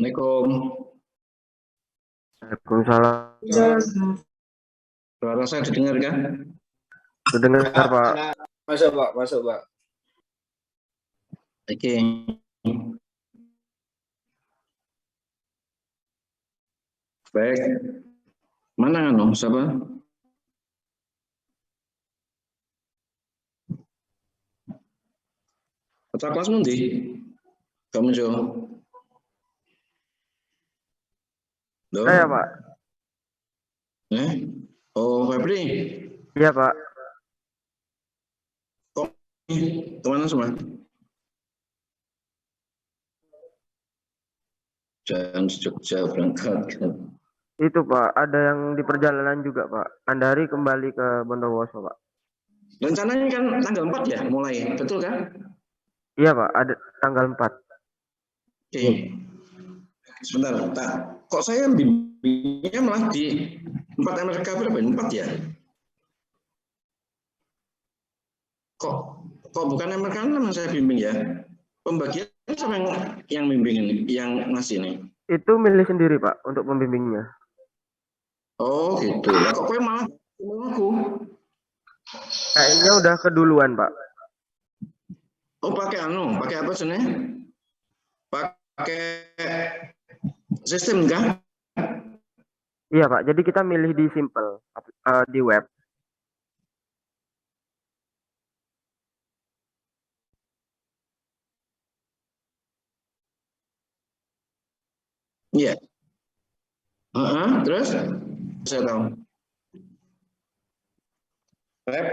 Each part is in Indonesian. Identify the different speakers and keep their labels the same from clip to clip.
Speaker 1: Assalamualaikum.
Speaker 2: Waalaikumsalam.
Speaker 1: Suara saya didengar kan?
Speaker 2: Terdengar, Pak.
Speaker 3: Masuk, Pak. Masuk, Pak.
Speaker 1: Oke. Baik. Mana siapa? Kata kelas nanti. Kamu jawab.
Speaker 2: Saya, Pak.
Speaker 1: Oh, Febri.
Speaker 2: Iya, Pak.
Speaker 1: Kok kemana semua? Jangan Jogja berangkat.
Speaker 2: Itu, Pak. Ada yang di perjalanan juga, Pak. Andari kembali ke Bondowoso, Pak.
Speaker 1: Rencananya kan tanggal 4 ya mulai, betul kan?
Speaker 2: Iya, Pak. Ada tanggal 4.
Speaker 1: Oke. Sebentar, kok saya bimbingnya malah di 4 Amerika berapa? 4 ya? Kok bukan Amerika 6 yang saya bimbing ya? Pembagian sama yang bimbing ini, yang ngasih ini?
Speaker 2: Itu milih sendiri, Pak, untuk pembimbingnya.
Speaker 1: Oh gitu. Lah kok malah aku?
Speaker 2: Kayaknya udah keduluan, Pak.
Speaker 1: Oh pakai apa sih? Pakai sistem kan?
Speaker 2: Iya, Pak. Jadi kita milih di Simple di web.
Speaker 1: Iya. Terus saya tahu. Web.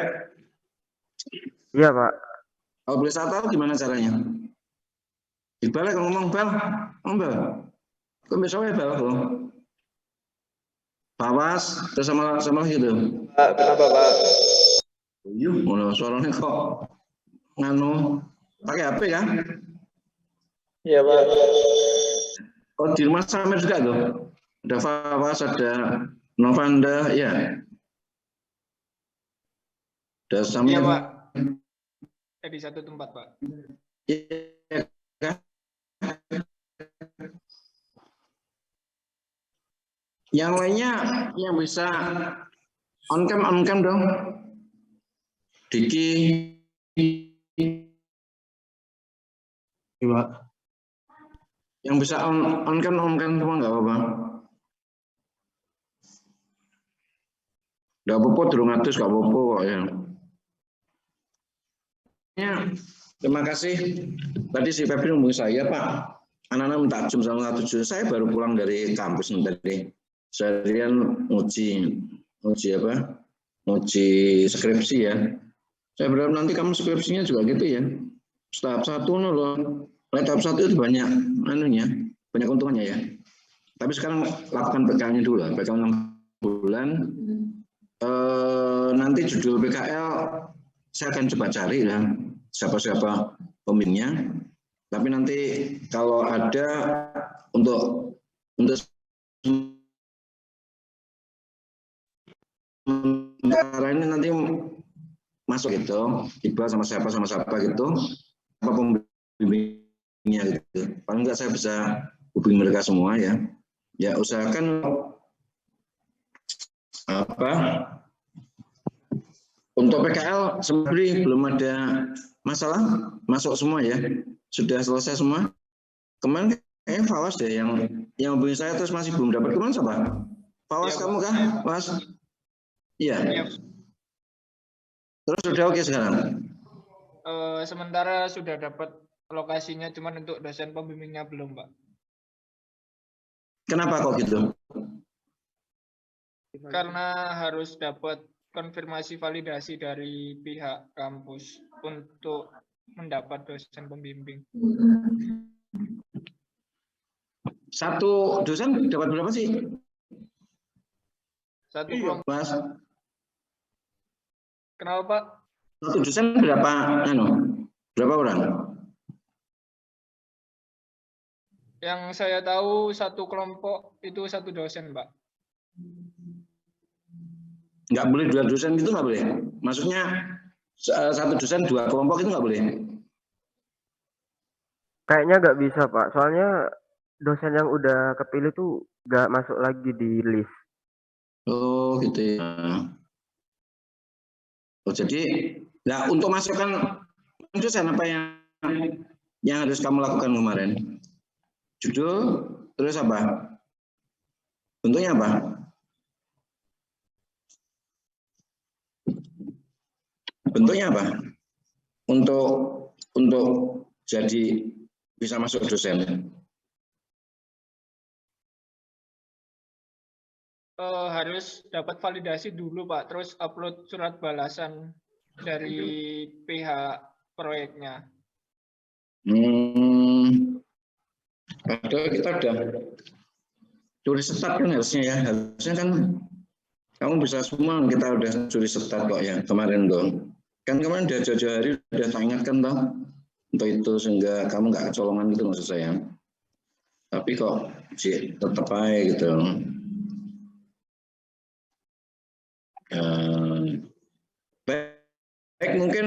Speaker 2: Iya, Pak.
Speaker 1: Kalau boleh saya tahu gimana caranya? Iqbal kalau ngomong Bal, kok besok ya Bal? Bawas, terus sama gitu.
Speaker 3: Pak, kenapa, Pak?
Speaker 1: Yuh, suaranya kok nganu pakai HP kan?
Speaker 3: Iya, Pak.
Speaker 1: Oh di rumah Samir juga tuh. Ada Fawas, ada Novanda, ya. Ada Samir.
Speaker 3: Iya, Pak. Di satu tempat, Pak.
Speaker 1: Iya kan? Yang lainnya yang bisa on cam dong. Diki. Iya. Yang bisa on cam semua nggak apa-apa. Nggak apa-apa, durung atus nggak apa-apa kok ya. Terima kasih. Tadi si Febri ngomong saya, Pak. Anak-anak minta jam 1:07. Saya baru pulang dari kampus tadi. Seharian nguji apa? Nguji skripsi ya. Saya berharap nanti kamu skripsinya juga gitu ya. Tahap 1 loh. Tahap 1 itu banyak banyak untungnya ya. Tapi sekarang lakukan PKL-nya dulu lah. PKL 6 bulan. Nanti judul PKL saya akan coba cari ya siapa pemimpinnya. Tapi nanti kalau ada untuk sementara ini nanti masuk gitu, tiba sama siapa gitu, apa pembimbingnya gitu. Paling enggak saya bisa hubungi mereka semua ya. Ya usahakan apa untuk PKL sebenarnya belum ada masalah, masuk semua ya, sudah selesai semua. Kemarin Fawas deh yang hubungi saya terus masih belum dapat. Kemana siapa? Fawas ya, kamu kah? Fawas? Iya. Ya. Terus sudah oke sekarang?
Speaker 3: Sementara sudah dapat lokasinya, cuman untuk dosen pembimbingnya belum, Pak.
Speaker 1: Kenapa kok gitu?
Speaker 3: Karena harus dapat konfirmasi validasi dari pihak kampus untuk mendapat dosen pembimbing.
Speaker 1: Satu dosen dapat berapa sih?
Speaker 3: Satu kelompok.
Speaker 1: Mas.
Speaker 3: Kenapa, Pak?
Speaker 1: Satu dosen berapa? Berapa orang?
Speaker 3: Yang saya tahu satu kelompok itu satu dosen, Pak.
Speaker 1: Nggak boleh 2 dosen itu nggak boleh? Maksudnya satu dosen 2 kelompok itu nggak boleh?
Speaker 2: Kayaknya nggak bisa, Pak. Soalnya dosen yang udah kepilih tuh nggak masuk lagi di list.
Speaker 1: Oh gitu ya. Oh, jadi, nah untuk masukkan dosen apa yang harus kamu lakukan kemarin? Judul, terus apa? Bentuknya apa? Bentuknya apa? Untuk jadi bisa masuk dosen.
Speaker 3: Harus dapat validasi dulu Pak, terus upload surat balasan dari pihak proyeknya.
Speaker 1: Padahal kita udah curi setat kan harusnya ya. Harusnya kan kamu bisa semua, kita udah curi setat kok ya kemarin dong. Kan kemarin udah jauh-jauh hari udah saya ingatkan toh untuk itu sehingga kamu nggak kecolongan gitu maksud saya. Tapi kok tetap aja gitu. Baik, mungkin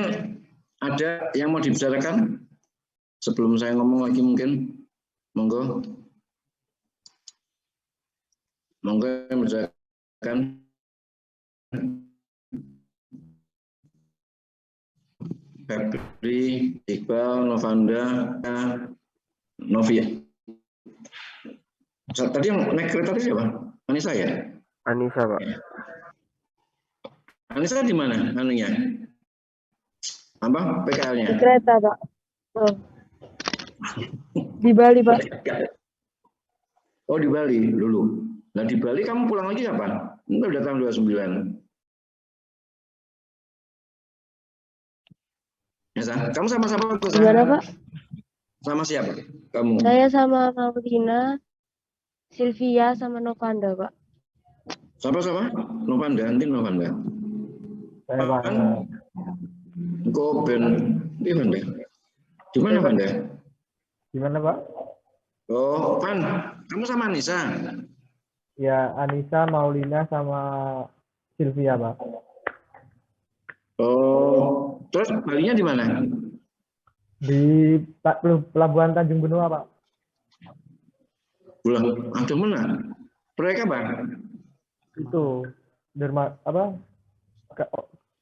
Speaker 1: ada yang mau dibicarakan sebelum saya ngomong lagi mungkin, monggo yang bicarakan. Febri, Iqbal, Novanda, Novia. Tadi yang naik kereta tadi siapa? Anissa ya?
Speaker 2: Anissa Pak.
Speaker 1: Anissa di mana anunya? Apa PKL-nya?
Speaker 4: Di kereta Pak. Oh. Di Bali Pak.
Speaker 1: Oh di Bali dulu. Nah di Bali kamu pulang lagi kapan? Enggak udah tanggal 29. Ya, kamu sama siapa?
Speaker 4: Gimana Pak?
Speaker 1: Sama siapa? Kamu?
Speaker 4: Saya sama Maudina, Sylvia, sama Novanda Pak.
Speaker 1: Siapa? Novanda, nanti Novanda.
Speaker 5: Saya Pak.
Speaker 1: Engkau Ben, di mana? Di mana Novanda?
Speaker 5: Gimana Pak?
Speaker 1: Oh, Pan, kamu sama Anissa?
Speaker 5: Ya, Anissa, Maulina, sama Sylvia Pak.
Speaker 1: Oh, terus Balinya di mana?
Speaker 5: Di Pelabuhan Tanjung Benua Pak.
Speaker 1: Ada mana? Proyek apa?
Speaker 5: Itu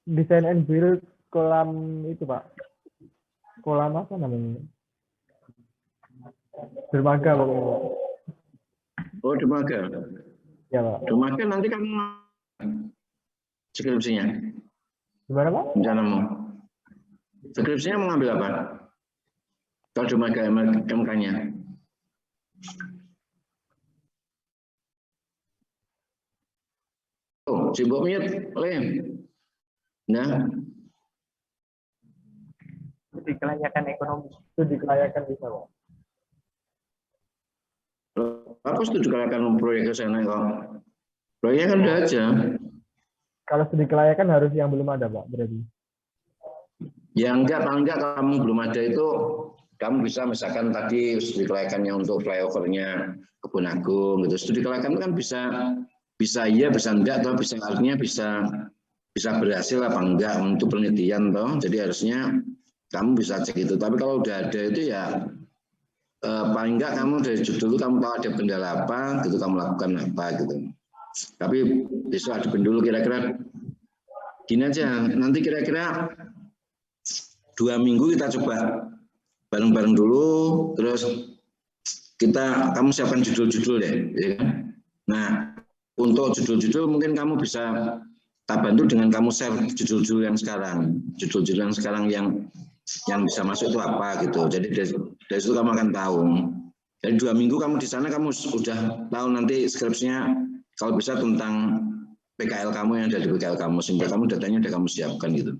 Speaker 5: desain and build kolam itu Pak. Kolam apa namanya? Dermaga pokoknya Pak.
Speaker 1: Oh, dermaga.
Speaker 5: Ya Pak.
Speaker 1: Dermaga nanti kamu skripsinya.
Speaker 5: Gimana Pak?
Speaker 1: Rencanamu. Skripsinya mau ngambil apa? Kalau dermaga MK-nya. Oh, sibuk mute, Lem. Nah.
Speaker 5: Studi kelayakan ekonomi. Studi kelayakan bisa Pak.
Speaker 1: Apa studi kelayakan proyek ke sana kok? Proyeknya kan udah aja.
Speaker 5: Kalau studi kelayakan harus yang belum ada Pak, berarti.
Speaker 1: Ya enggak, paling enggak kamu belum ada itu, kamu bisa misalkan tadi studi kelayakannya untuk flyovernya Kebun Agung gitu. Studi kelayakan itu kan bisa iya, bisa enggak, atau bisa artinya bisa berhasil apa enggak untuk penelitian toh. Jadi harusnya kamu bisa cek itu. Tapi kalau udah ada itu ya paling enggak kamu dari dulu kamu tahu ada kendala apa gitu, kamu lakukan apa gitu. Tapi besok ada dulu kira-kira gini aja, nanti kira-kira 2 minggu kita coba bareng-bareng dulu, terus kamu siapkan judul-judul deh, ya kan? Nah, untuk judul-judul mungkin kamu bisa tak bantu dengan kamu share judul-judul yang sekarang yang bisa masuk itu apa gitu. Jadi dari situ kamu akan tahu. Jadi 2 minggu kamu di sana kamu sudah tahu nanti skripsinya kalau bisa tentang PKL kamu yang ada di PKL kamu, sehingga kamu datanya udah kamu siapkan gitu.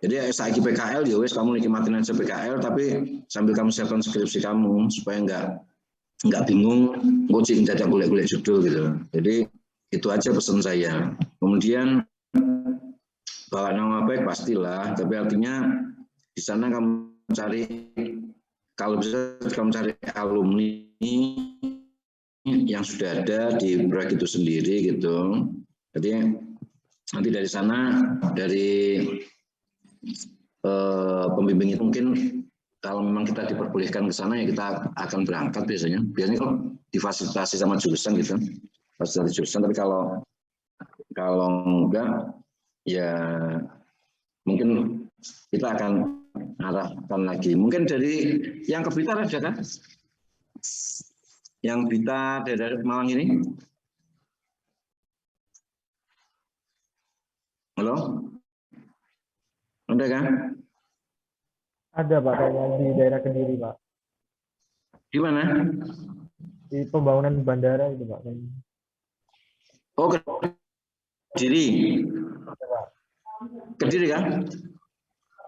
Speaker 1: Jadi saiki PKL ya wes kamu nikmatin aja PKL, tapi sambil kamu siapkan skripsi kamu supaya nggak bingung ngucing dadak golek-golek judul gitu. Jadi itu aja pesan saya. Kemudian bawa nama baik pastilah, tapi artinya di sana kamu cari, kalau bisa kamu cari alumni yang sudah ada di proyek itu sendiri gitu. Jadi nanti dari sana, dari pembimbing itu mungkin kalau memang kita diperbolehkan ke sana ya kita akan berangkat biasanya. Biasanya kalau difasilitasi sama jurusan gitu, fasilitasi jurusan. Tapi kalau enggak ya mungkin kita akan arahkan lagi. Mungkin dari yang ke Blitar ada kan? Yang Blitar dari Malang ini? Halo? Ada kan?
Speaker 5: Ada Pak, kayaknya di daerah Kediri Pak.
Speaker 1: Di mana?
Speaker 5: Di pembangunan bandara itu Pak. Kayaknya.
Speaker 1: Oh, Kediri.
Speaker 5: Ada, Pak.
Speaker 1: Kediri kan?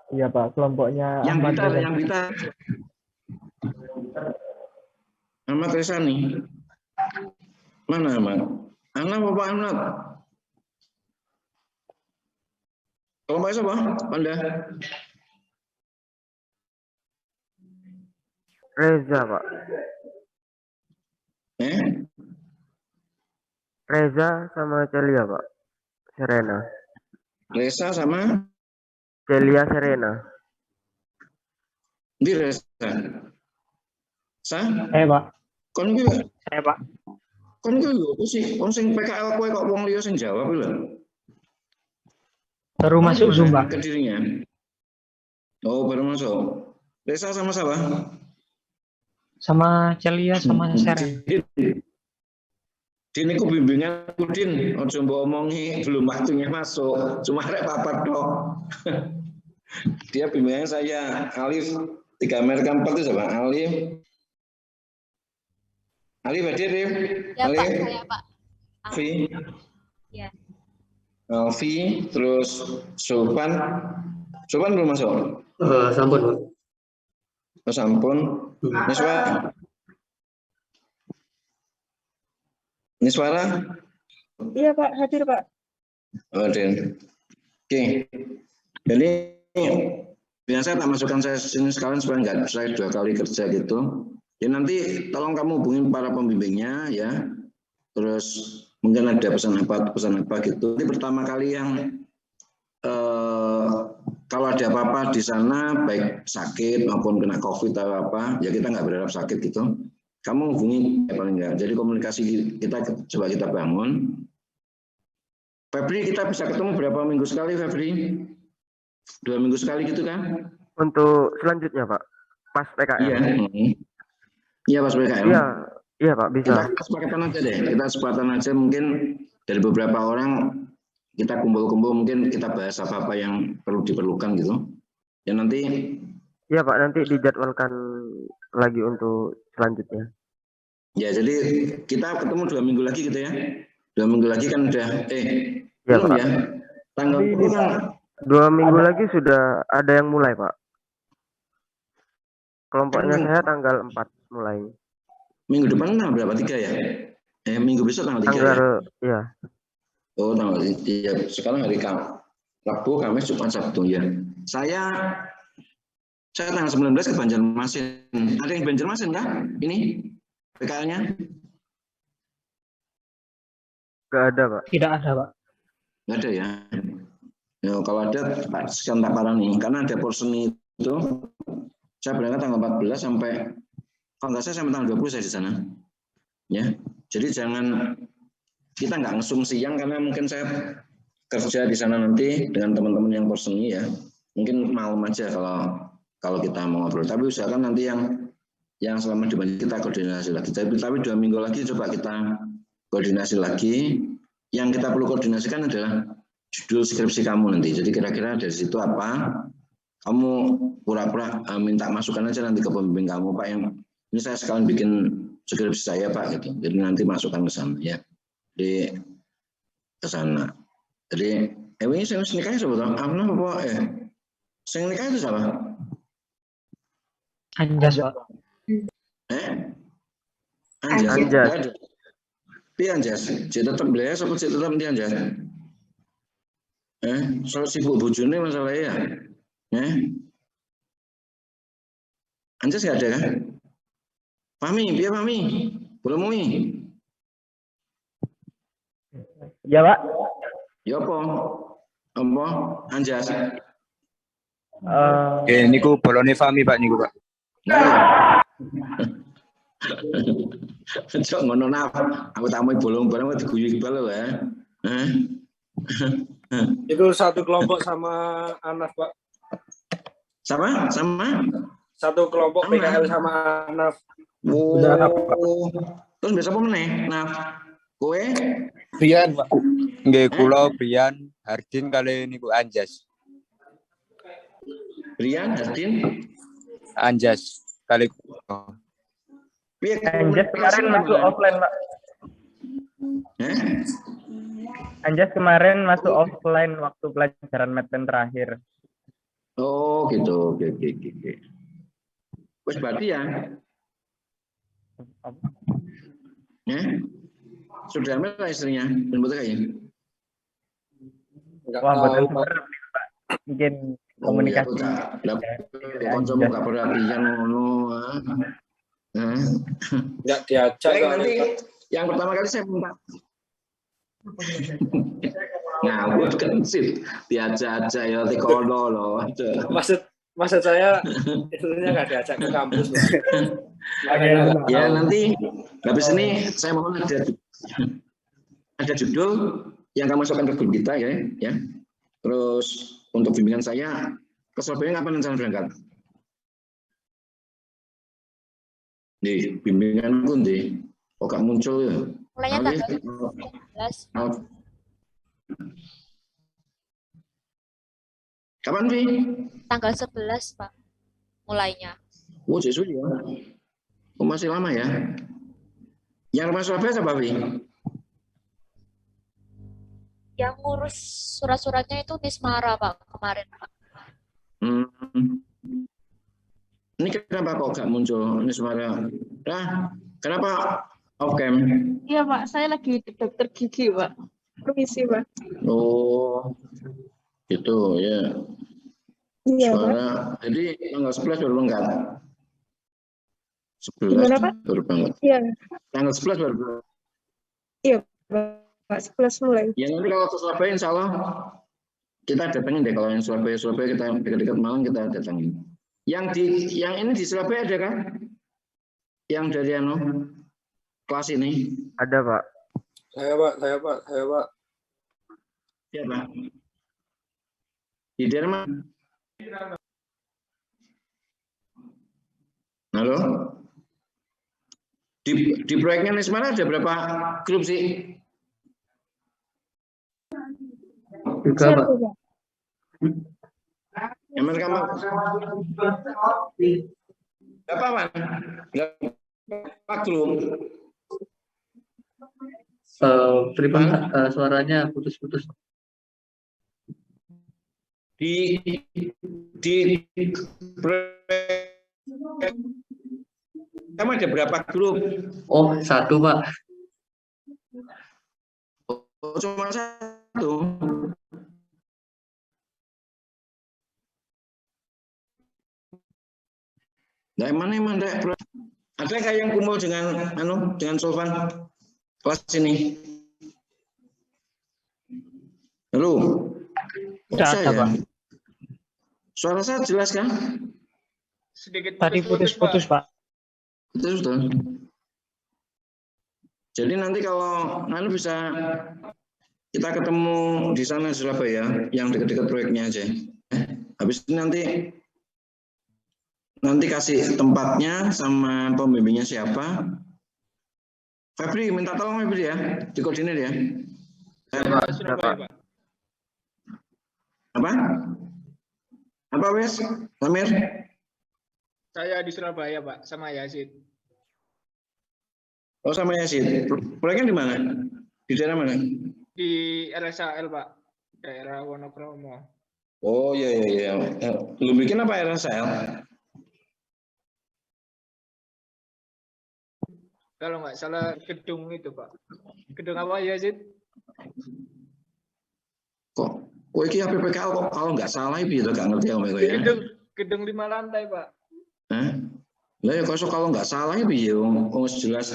Speaker 5: Iya Pak, kelompoknya
Speaker 1: Yang
Speaker 5: Ahmad
Speaker 1: Blitar,
Speaker 5: Dahlan.
Speaker 1: yang Blitar. Ahmad Resani. Mana Ahmad? Anak apa Ahmad? Kelompok siapa? Anda?
Speaker 2: Reza, Pak. Reza sama Celia, Pak. Serena.
Speaker 1: Reza sama?
Speaker 2: Celia Serena.
Speaker 1: Di Reza. Sa?
Speaker 5: Pak.
Speaker 1: Kon ki
Speaker 5: Saya Pak.
Speaker 1: kon ki lho apa sih? Wong sing PKL kowe kok wong liya sing jawab lho.
Speaker 5: Baru masuk Zoom Pak.
Speaker 1: Kedirinya. Oh, baru masuk. Reza sama siapa?
Speaker 5: Sama Celia sama Seren.
Speaker 1: Din iku bimbingan Din, aja mbok omongi belum waktunya masuk. Cuma rek papat tok. Dia bimbingan saya Alif 3 Amerika 4 itu siapa? Alif. Alif hadir ya?
Speaker 6: Ya
Speaker 1: Alif.
Speaker 6: Pak, saya Pak.
Speaker 1: Alfi.
Speaker 6: Ya.
Speaker 1: Alfi, terus Sopan. Sopan belum masuk?
Speaker 7: Sampun, Pak.
Speaker 1: Oh, sampun. Niswa. Niswara?
Speaker 4: Iya Pak, hadir Pak.
Speaker 1: Oh, Den. Oke. Jadi biasa tak masukkan saya sini sekalian supaya nggak saya 2 kali kerja gitu. Ya nanti tolong kamu hubungin para pembimbingnya ya. Terus mungkin ada pesan apa gitu. Ini pertama kali yang kalau ada apa-apa di sana baik sakit maupun kena COVID atau apa, ya kita nggak berharap sakit gitu. Kamu hubungi paling enggak. Jadi komunikasi kita coba kita bangun. Febri kita bisa ketemu berapa minggu sekali Febri? 2 minggu sekali gitu kan?
Speaker 2: Untuk selanjutnya, Pak. Pas PKM.
Speaker 1: Iya. Iya pas PKM.
Speaker 2: Iya Pak, bisa.
Speaker 1: Kita kesepakatan aja deh. Kita kesepakatan aja mungkin dari beberapa orang kita kumpul-kumpul mungkin kita bahas apa-apa yang perlu diperlukan gitu. Ya nanti.
Speaker 2: Iya Pak, nanti dijadwalkan lagi untuk selanjutnya.
Speaker 1: Ya jadi kita ketemu 2 minggu lagi gitu ya. 2 minggu lagi kan udah
Speaker 2: ya, Pak.
Speaker 1: ya. Tanggal berapa?
Speaker 2: 2 minggu lagi sudah ada yang mulai Pak. Kelompoknya saya tanggal 4 mulai.
Speaker 1: Minggu depan tanggal berapa? 3 ya? Minggu besok tanggal 3
Speaker 2: tanggal, ya?
Speaker 1: Oh tanggal ya. Sekarang hari Rabu, Kamis, Jumat, Sabtu ya. Saya tanggal 19 ke Banjarmasin. Ada yang Banjarmasin kah? Ini PKL-nya?
Speaker 2: Nggak ada Pak.
Speaker 5: Tidak ada Pak.
Speaker 1: Nggak ada ya. Ya kalau ada Pak sekian tak parah nih. Karena ada portion itu. Saya berangkat tanggal 14 sampai kalau nggak saya sampai tanggal 20 saya di sana. Ya. Jadi jangan kita nggak ngesum siang karena mungkin saya kerja di sana nanti dengan teman-teman yang perseni ya. Mungkin malam aja kalau kita mau ngobrol. Tapi usahakan nanti yang selama di Banjar kita koordinasi lagi. Tapi 2 minggu lagi coba kita koordinasi lagi. Yang kita perlu koordinasikan adalah judul skripsi kamu nanti. Jadi kira-kira dari situ apa? Kamu pura-pura minta masukan aja nanti ke pembimbing kamu Pak yang ini saya sekalian bikin skripsi saya Pak gitu. Jadi nanti masukkan ke sana ya. Di ke sana. Jadi ini saya nikahnya siapa? Apa? Saya nikah itu siapa?
Speaker 5: Anjas Pak.
Speaker 2: Anjas.
Speaker 1: Piye Anjas? Jadi tetap belas apa jadi tetap dia Anjas? Soal sibuk bojone masalahnya ya. Anjas nggak ada kan? Pami, biar Pami. Belum mui.
Speaker 5: Ya Pak.
Speaker 1: Ya apa? Anjas?
Speaker 6: Niku bolone Fami Pak niku Pak.
Speaker 1: Cok ngono naf. Aku tamu bolong barang diguyu Iqbal lho ya.
Speaker 7: Itu satu kelompok sama Anaf, Pak.
Speaker 1: Sama?
Speaker 7: Satu kelompok PKL sama Anaf.
Speaker 1: Oh. Terus biasa apa meneh? Naf. Kowe?
Speaker 7: Brian, Pak.
Speaker 6: Nggih kula Brian Hardin kali niku Anjas.
Speaker 1: Brian, Hardin,
Speaker 6: Anjas kali
Speaker 1: piye
Speaker 2: Anjas kemarin masuk offline, Pak. Anjas kemarin masuk offline waktu pelajaran Medpen terakhir.
Speaker 1: Oh, gitu. Oke. Wes berarti ya. Sudah ambil istrinya, dan betul kayaknya.
Speaker 2: Wah, betul Pak. Mungkin komunikasi.
Speaker 1: Koncomu gak perhatian ngono.
Speaker 7: Enggak diajak.
Speaker 1: Nanti yang pertama kali saya minta. Ngawur kan sih, diajak-ajak ya tikono loh.
Speaker 7: Maksud saya istrinya nggak diajak ke kampus.
Speaker 1: Ya nanti habis ini saya mau ada judul yang kamu masukkan ke grup kita ya. Terus untuk bimbingan saya ke Surabaya kapan rencana berangkat? Di bimbinganku nih, kok gak muncul ya?
Speaker 8: Mulainya tanggal 11.
Speaker 1: Kapan Vi?
Speaker 8: Tanggal 11 Pak. Mulainya.
Speaker 1: Oh, Jesu ya. Oh, masih lama ya. Yang rumah Surabaya siapa Vi?
Speaker 8: Yang ngurus surat-suratnya itu Nismara Pak kemarin Pak.
Speaker 1: Ini kenapa kok gak muncul ini suara? Kenapa off cam?
Speaker 9: Iya Pak, saya lagi di dokter gigi Pak. Permisi Pak.
Speaker 1: Oh, gitu ya.
Speaker 9: Iya
Speaker 1: Suara.
Speaker 9: Pak.
Speaker 1: Jadi tanggal 11 baru berangkat. 11
Speaker 9: Gimana, Pak?
Speaker 1: baru berangkat.
Speaker 9: Iya.
Speaker 1: Tanggal 11 baru berangkat.
Speaker 9: Iya Pak, 11 mulai.
Speaker 1: Ya nanti kalau ke Surabaya insya Allah kita datangin deh. Kalau yang Surabaya kita dekat-dekat Malang kita datangin. Yang ini di Surabaya ada kan? Yang dari kelas ini?
Speaker 2: Ada Pak.
Speaker 7: Saya Pak.
Speaker 1: Siapa? Di daerah mana? Halo? Di proyeknya Nismara ada berapa grup sih?
Speaker 9: Juga Pak.
Speaker 1: Emang kamu apa grup?
Speaker 10: Suaranya putus-putus.
Speaker 1: Di kamu ada berapa grup?
Speaker 10: Oh, satu Pak.
Speaker 1: Oh, cuma satu. Nah, emang ada nggak yang kumpul dengan Solvan kelas ini? Halo.
Speaker 5: Ada Pak.
Speaker 1: Suara saya jelas kan?
Speaker 3: Sedikit
Speaker 5: Tadi putus-putus Pak.
Speaker 1: Betul. Jadi nanti kalau bisa kita ketemu di sana di Surabaya yang dekat-dekat proyeknya aja. Habis ini nanti kasih tempatnya sama pembimbingnya siapa. Febri minta tolong Febri ya, dikoordinir ya.
Speaker 3: Surabaya, Pak.
Speaker 1: Apa wes? Samir?
Speaker 3: Saya di Surabaya, Pak, sama Yazid.
Speaker 1: Oh, sama Yazid. Proyeknya di mana? Di daerah mana?
Speaker 3: Di RSAL, Pak. Daerah Wonokromo.
Speaker 1: Oh, iya. Lu bikin apa RSL?
Speaker 3: Kalau nggak salah gedung itu, Pak. Gedung apa, Yazid?
Speaker 1: Kok iki PPKL kok kalau nggak salah itu nggak ngerti ya.
Speaker 3: Gedung 5 lantai, Pak.
Speaker 1: Lah ya kalau nggak salah itu ya jelas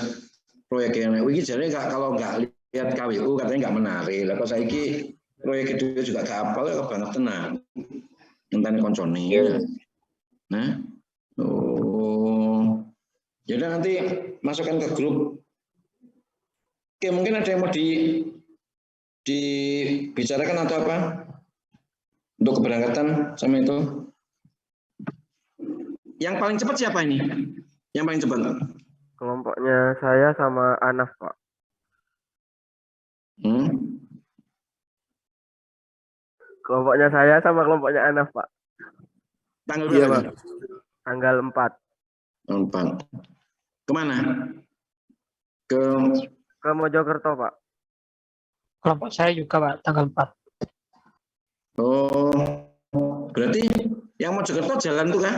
Speaker 1: proyeknya. Iki jadi kalau nggak lihat KWU katanya nggak menarik. Lah kok saiki proyek kedua juga gak apal ya banget tenang. ngenteni koncone ya. Nah, oh, jadi nanti masukkan ke grup. Oke, mungkin ada yang mau dibicarakan atau apa untuk keberangkatan sama itu. Yang paling cepat siapa ini? Yang paling cepat?
Speaker 2: Kelompoknya saya sama Anaf, Pak. Kelompoknya saya sama kelompoknya Anaf, Pak.
Speaker 1: Tanggal
Speaker 2: Iya,
Speaker 1: berapa?
Speaker 2: Pak. Tanggal 4.
Speaker 1: 4. Kemana? Ke
Speaker 2: Mojokerto, Pak.
Speaker 11: Kelompok saya juga, Pak, tanggal 4.
Speaker 1: Oh, berarti yang Mojokerto jalan tuh kan?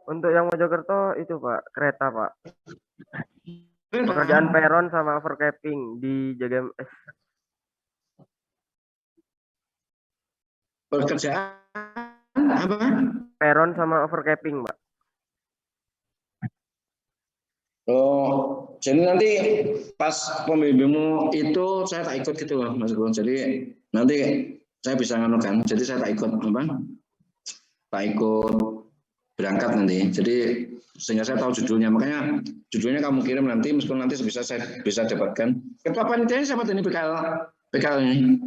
Speaker 2: Untuk yang Mojokerto itu, Pak, kereta, Pak. Pekerjaan peron sama overcapping di JGMS.
Speaker 1: Pekerjaan apa?
Speaker 2: Peron sama overcapping, Pak.
Speaker 1: Oh, jadi nanti pas pembimbingmu itu saya tak ikut gitu loh, Mas Bro. Jadi nanti saya bisa nganukan. Jadi saya tak ikut apa? Tak ikut berangkat nanti. Jadi sehingga saya tahu judulnya. Makanya judulnya kamu kirim nanti, meskipun nanti saya bisa dapatkan. Ketua panitianya siapa ini PKL ini?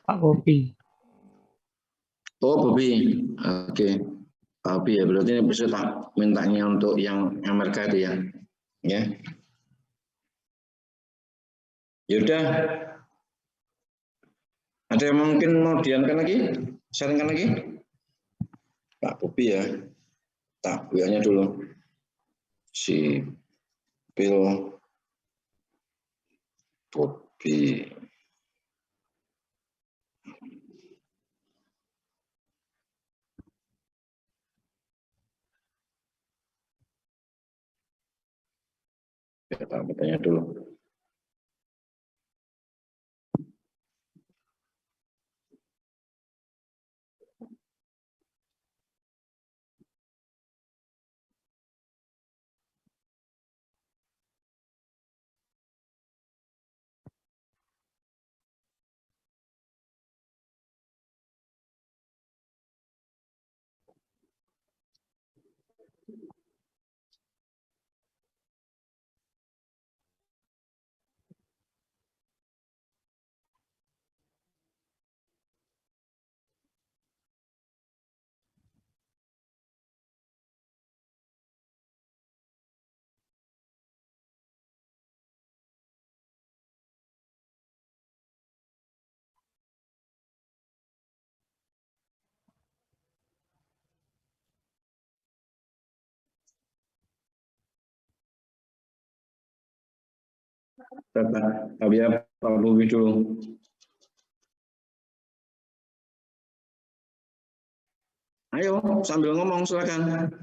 Speaker 11: Pak Bobi.
Speaker 1: Oh, Bobi. Oke. Pak Bobi ya, berarti ini bisa tak mintanya untuk yang Amerika itu ya. Ya. Yaudah. Ada yang mungkin mau diankan lagi? Sharingkan lagi? Pak Bobi ya. Tak, WA-nya dulu. Si Bill Bobi. Ya, tak bertanya dulu. Tapi ya Pak Bobi dulu. Ayo sambil ngomong silakan.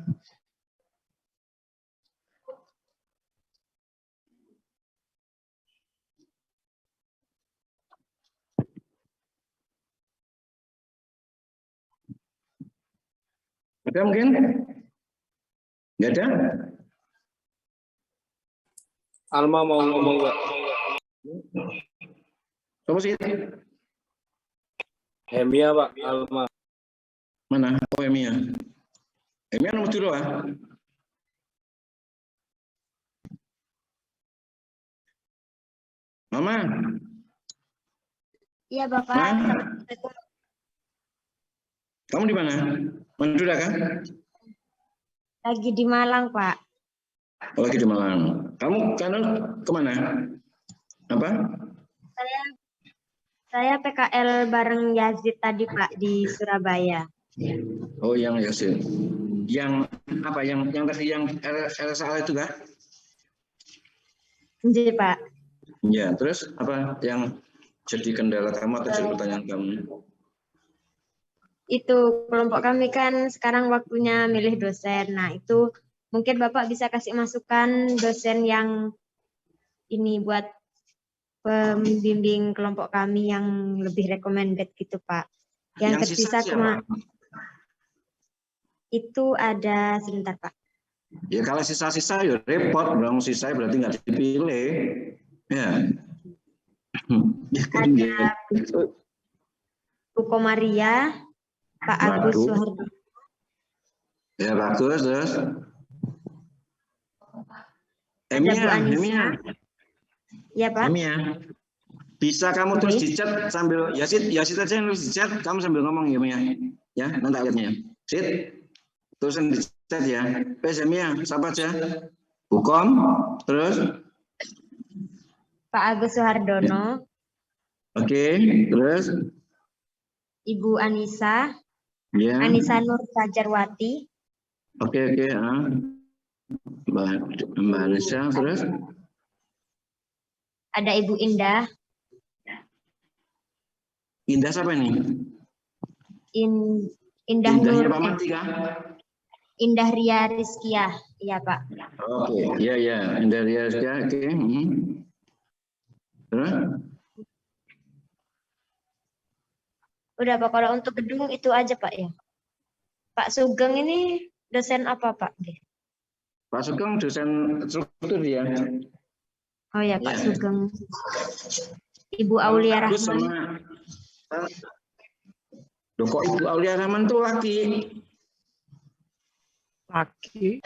Speaker 1: Ada mungkin? Nggak ada?
Speaker 7: Alma mau ngomong nggak?
Speaker 1: Coba sih.
Speaker 7: Hemia, Pak. Alma.
Speaker 1: Mana? Oh, Emia. Emia nomor dulu ah. Mama.
Speaker 4: Iya, Bapak.
Speaker 1: Ma? Kamu di mana? Madura kan?
Speaker 4: Lagi di Malang, Pak.
Speaker 1: Oh, lagi di Malang. Kamu kemana? Apa?
Speaker 4: Saya PKL bareng Yazid tadi, Pak, di Surabaya.
Speaker 1: Oh, yang Yazid. Yang apa? Yang tadi yang RSA itu kan?
Speaker 4: Iya, Pak.
Speaker 1: Ya, terus apa yang jadi kendala kamu atau jadi pertanyaan kamu?
Speaker 4: Itu kelompok kami kan sekarang waktunya milih dosen. Nah, itu mungkin Bapak bisa kasih masukan dosen yang ini buat pembimbing kelompok kami yang lebih recommended gitu, Pak. Yang tersisa cuma itu ada sebentar, Pak.
Speaker 1: Ya kalau sisa-sisa ya repot, dong sisa berarti nggak dipilih. Ya.
Speaker 4: Ada Bu Komaria, Pak Agus
Speaker 1: Waduh.
Speaker 4: Suhardi.
Speaker 1: Ya bagus terus.
Speaker 4: Ada Bu
Speaker 1: Emia,
Speaker 4: Anissa. Ya Pak.
Speaker 1: Emia. Bisa kamu tulis di chat sambil Yasid aja yang nulis di chat, kamu sambil ngomong ya Mia. Ya, nanti lihatnya. Sit. Tulisan di chat ya. Emia, siapa aja? Bukom, terus
Speaker 4: Pak Agus Suhardono.
Speaker 1: Oke, terus
Speaker 4: Ibu Anissa.
Speaker 1: ya.
Speaker 4: Anissa Nur Fajarwati.
Speaker 1: Oke. Mbak Anissa, terus
Speaker 4: Ada Ibu Indah.
Speaker 1: Indah siapa ini?
Speaker 4: Indah
Speaker 1: Indahnya
Speaker 4: Nur.
Speaker 1: Pak Mati kah?
Speaker 4: Indah Ria Rizkiah. Iya Pak.
Speaker 1: Oke, iya. Indah Ria Rizkiah, oke. Terus?
Speaker 4: Udah Pak, kalau untuk gedung itu aja Pak ya. Pak Sugeng ini dosen apa Pak?
Speaker 1: Pak Sugeng dosen struktur ya.
Speaker 4: Oh ya Pak
Speaker 1: Ya.
Speaker 4: Sugeng. Ibu Aulia
Speaker 1: Bagus
Speaker 4: Rahman.
Speaker 1: Loh, kok Ibu Aulia Rahman tuh laki?
Speaker 11: Laki.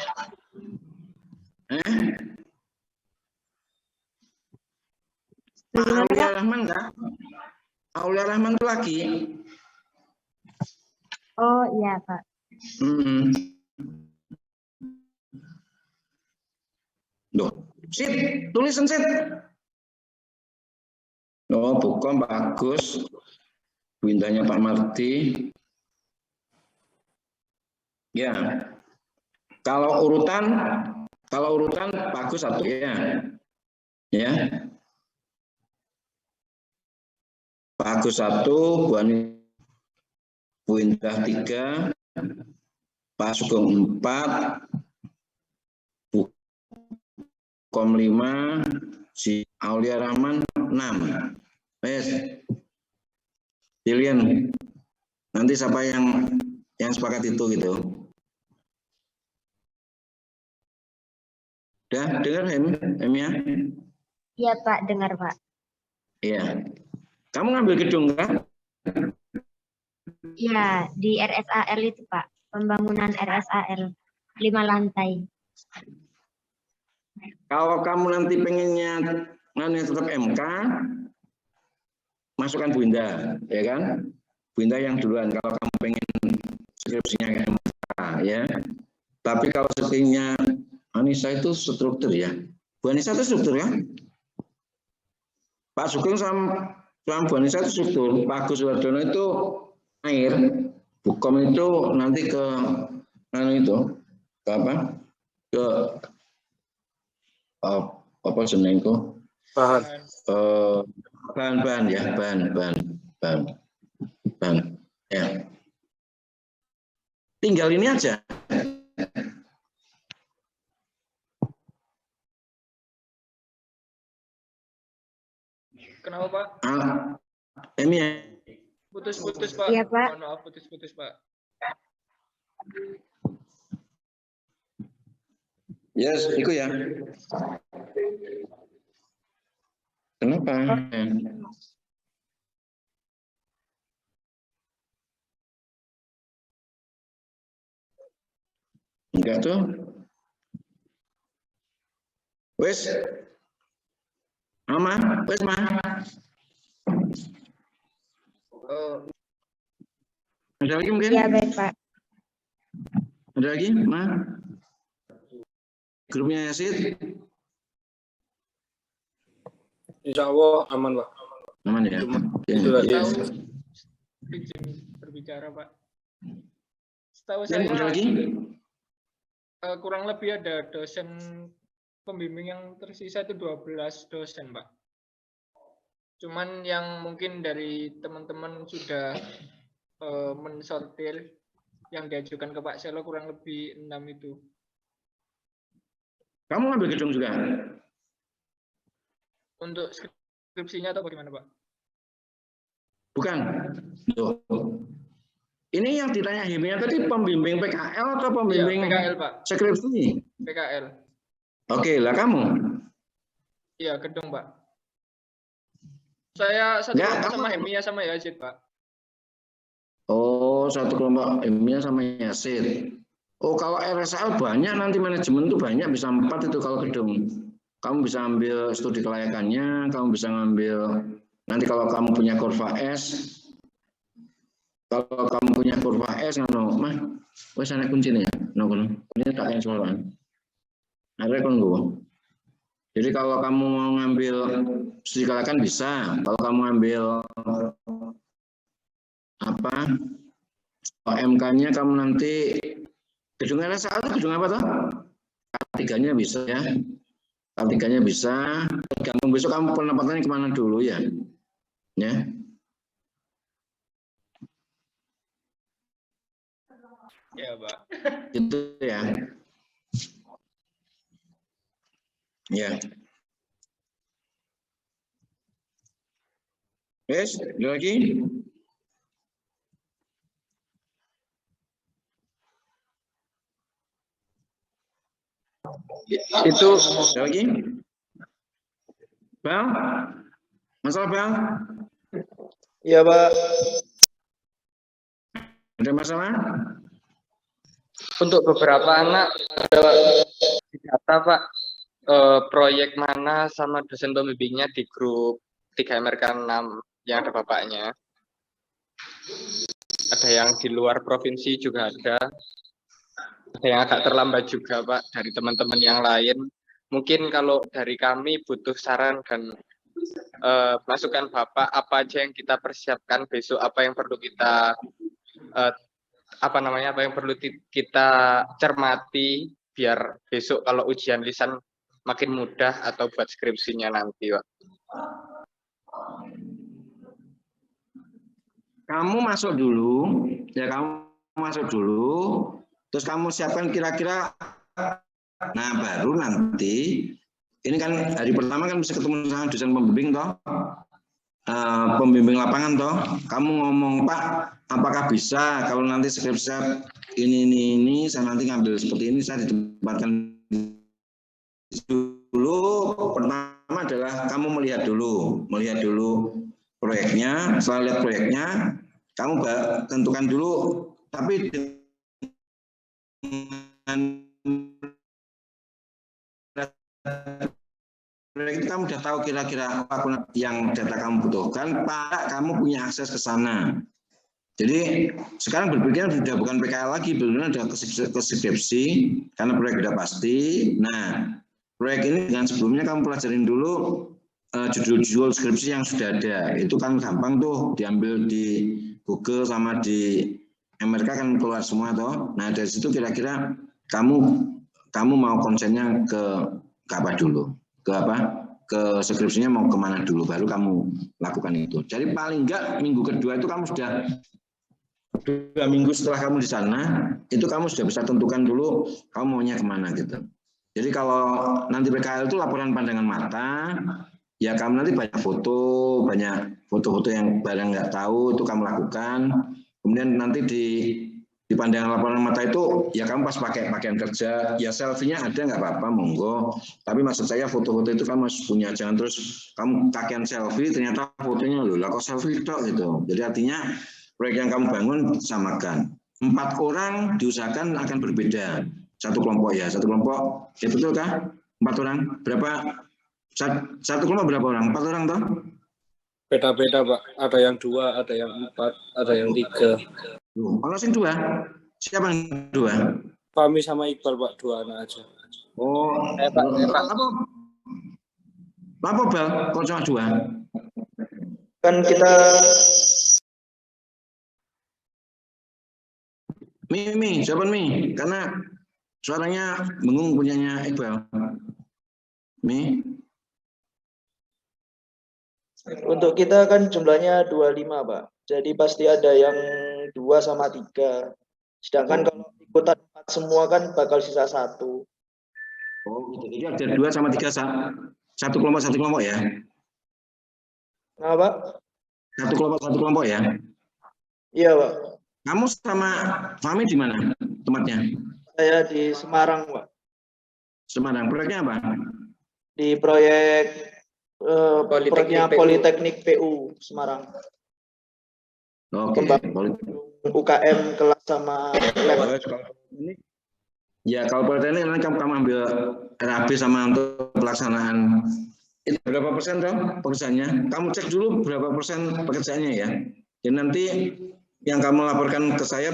Speaker 1: Pak Aulia Rahman enggak? Aulia Rahman tuh laki.
Speaker 4: Oh iya Pak.
Speaker 1: Loh, Sit, tulisan Sit. Oh, bukan bagus. Bintangnya Pak Marti. Ya. Kalau urutan bagus satu ya. Ya. Bagus 1, Bu Indah 3, Pak Sugeng 4, Bu Kom 5, si Aulia Rahman 6. Wes. Pilihan. Nanti siapa yang sepakat itu gitu. Udah dengar Em ya?
Speaker 4: Iya Pak, dengar Pak.
Speaker 1: Iya. Kamu ngambil gedung kan?
Speaker 4: Iya, di RSAL itu Pak. Pembangunan RSAL 5 lantai.
Speaker 1: Kalau kamu nanti pengennya tetap MK, masukkan Bu Indah, ya kan? Bu Indah yang duluan kalau kamu pengen skripsinya MK, ya. Tapi kalau skripsinya Anissa itu struktur ya. Bu Anissa itu struktur ya. Pak Sugeng sama Bu Anissa itu struktur. Pak Agus Suhardono itu air. Bukom itu nanti ke apa jenengku? Bahan ya, bahan. Ya. Tinggal ini aja.
Speaker 3: Kenapa Pak?
Speaker 1: Ini ya.
Speaker 3: Putus-putus Pak.
Speaker 4: Iya, Pak.
Speaker 3: Mohon maaf putus-putus Pak.
Speaker 1: Yes, itu ya. Kenapa? Enggak tuh. Wes. Mama, wes Ma. Ada lagi mungkin?
Speaker 4: Iya baik Pak.
Speaker 1: Ada lagi, Ma? Grupnya Yasid?
Speaker 7: Insya Allah aman Pak.
Speaker 1: Aman ya?
Speaker 7: Itu
Speaker 1: Ya,
Speaker 7: aja.
Speaker 1: yes.
Speaker 3: Izin berbicara Pak. Setahu
Speaker 1: Dan
Speaker 3: saya
Speaker 1: ada lagi?
Speaker 3: kurang lebih ada dosen pembimbing yang tersisa itu 12 dosen Pak. Cuman yang mungkin dari teman-teman sudah mensortir yang diajukan ke Pak Selo kurang lebih 6 itu.
Speaker 1: Kamu ngambil gedung juga?
Speaker 3: Untuk skripsinya atau bagaimana Pak?
Speaker 1: Bukan. Loh. Ini yang ditanya Himia tadi pembimbing PKL atau pembimbing
Speaker 3: Iya, PKL Pak.
Speaker 1: skripsi?
Speaker 3: PKL.
Speaker 1: Oke, lah kamu?
Speaker 3: Iya, gedung Pak. Saya satu
Speaker 1: Enggak,
Speaker 3: kelompok sama
Speaker 1: kamu-
Speaker 3: Hemia sama Yazid, Pak.
Speaker 1: Oh, satu kelompok ilmiah sama Yasid. Oh, kalau RSL banyak nanti manajemen tuh banyak, bisa 4 itu kalau gedung. Kamu bisa ambil studi kelayakannya, kamu bisa ngambil nanti kalau kamu punya kurva S. Kalau kamu punya kurva S ngono, mah wis ana kuncine ya. Ngono. Ini tak yang soalan. Ada kon gua. Jadi kalau kamu mau ngambil studi kelayakan bisa. Kalau kamu ngambil apa MK-nya kamu nanti gedung RSA itu gedung apa toh? K3-nya bisa ya. K3-nya bisa. Tergantung besok kamu penempatannya kemana dulu ya. Ya.
Speaker 3: Ya, Pak.
Speaker 1: Itu ya. Ya. Yes, ada lagi?
Speaker 2: Itu
Speaker 1: Ada lagi? Bang? Masalah Bang?
Speaker 7: Iya, Pak.
Speaker 1: Ada masalah?
Speaker 2: untuk beberapa anak ada data Pak, proyek mana sama dosen pembimbingnya di grup 3MRK 6 yang ada bapaknya. Ada yang di luar provinsi juga ada yang agak terlambat juga Pak dari teman-teman yang lain. Mungkin kalau dari kami butuh saran dan masukan Bapak, apa aja yang kita persiapkan besok, apa yang perlu kita apa yang perlu kita cermati biar besok kalau ujian lisan makin mudah atau buat skripsinya nanti, Pak.
Speaker 1: Kamu masuk dulu, ya kamu masuk dulu, terus kamu siapkan kira-kira, nah baru nanti, ini kan hari pertama kan bisa ketemu sama dosen pembimbing toh, pembimbing lapangan toh, kamu ngomong Pak, apakah bisa kalau nanti skripsi ini, saya nanti ngambil seperti ini, saya ditempatkan dulu. Pertama adalah kamu melihat dulu proyeknya. Setelah lihat proyeknya, kamu tentukan dulu, tapi dengan proyek itu kamu sudah tahu kira-kira apa yang data kamu butuhkan, Pak, kamu punya akses ke sana. Jadi sekarang berpikir sudah bukan PKL lagi, benar ada ke skripsi karena proyek sudah pasti. Nah, proyek ini dengan sebelumnya kamu pelajarin dulu judul-judul skripsi yang sudah ada. Itu kan gampang tuh diambil di Google sama di MRK kan keluar semua toh. Nah, dari situ kira-kira kamu mau konsennya ke apa dulu? Ke skripsinya mau kemana dulu, baru kamu lakukan itu. Jadi paling enggak minggu kedua itu kamu sudah 2 minggu setelah kamu di sana, itu kamu sudah bisa tentukan dulu kamu maunya kemana gitu. Jadi kalau nanti PKL itu laporan pandangan mata, ya kamu nanti banyak foto-foto yang barang nggak tahu itu kamu lakukan. Kemudian nanti di pandangan laporan mata itu ya kamu pas pakai pakaian kerja, ya selfie-nya ada nggak apa-apa, monggo. Tapi maksud saya foto-foto itu kamu harus punya, jangan terus kamu pakaian selfie ternyata fotonya loh, lah kok selfie tok gitu. Jadi artinya proyek yang kamu bangun samakan. 4 orang diusahakan akan berbeda. Satu kelompok ya, betul kah? 4 orang, berapa? Satu kelompok berapa orang? 4 orang toh?
Speaker 7: Beda-beda Pak, ada yang 2, ada yang 4, ada yang 3.
Speaker 1: Kalau sing 2, siapa yang 2?
Speaker 7: Fahmi sama Iqbal Pak, 2 anak aja.
Speaker 1: Oh, apa Bal? Kok cuma 2?
Speaker 7: Kan kita
Speaker 1: Mi, siapa Mi? Karena suaranya bingung punyanya Iqbal. Mi?
Speaker 12: Untuk kita kan jumlahnya 25, Pak. Jadi pasti ada yang 2 sama 3. Sedangkan kalau ikutan 4 semua kan bakal sisa 1.
Speaker 1: Oh, gitu. Jadi ada 2 sama 3 satu kelompok ya?
Speaker 12: Nah, Pak?
Speaker 1: Satu kelompok ya?
Speaker 12: Iya, Pak.
Speaker 1: Kamu sama Fahmi di mana tempatnya?
Speaker 12: Saya di Semarang, Pak.
Speaker 1: Semarang. Proyeknya apa?
Speaker 12: Di proyek proyeknya Politeknik PU Semarang.
Speaker 1: Oke.
Speaker 12: UKM kelas sama lab.
Speaker 1: Ya kalau Politeknik nanti kamu ambil RAB sama untuk pelaksanaan. Itu berapa persen dong pekerjaannya? Kamu cek dulu berapa persen pekerjaannya ya. Jadi nanti yang kamu laporkan ke saya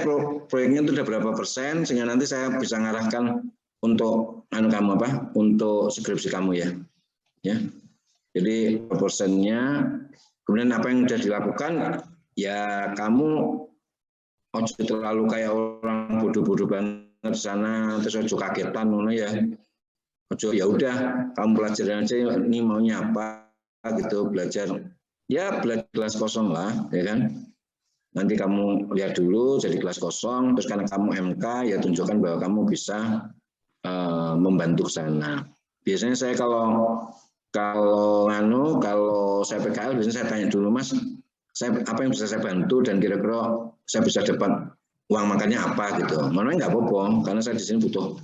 Speaker 1: proyeknya itu udah berapa persen, sehingga nanti saya bisa ngarahkan untuk kamu apa? Untuk skripsi kamu ya. Ya. Jadi persennya, kemudian apa yang sudah dilakukan, ya kamu ojo terlalu kayak orang bodoh-bodoh banget di sana, terus ojo kagetan ya. Ojo ya udah kamu pelajaran aja ini maunya apa gitu, belajar ya belajar kelas kosong lah ya kan. Nanti kamu lihat dulu jadi kelas kosong, terus karena kamu MK ya tunjukkan bahwa kamu bisa membantu sana. Biasanya saya kalau saya PKL biasanya saya tanya dulu, Mas, apa yang bisa saya bantu dan kira-kira saya bisa dapat uang makannya apa gitu. Mana nggak apa-apa, karena saya di sini butuh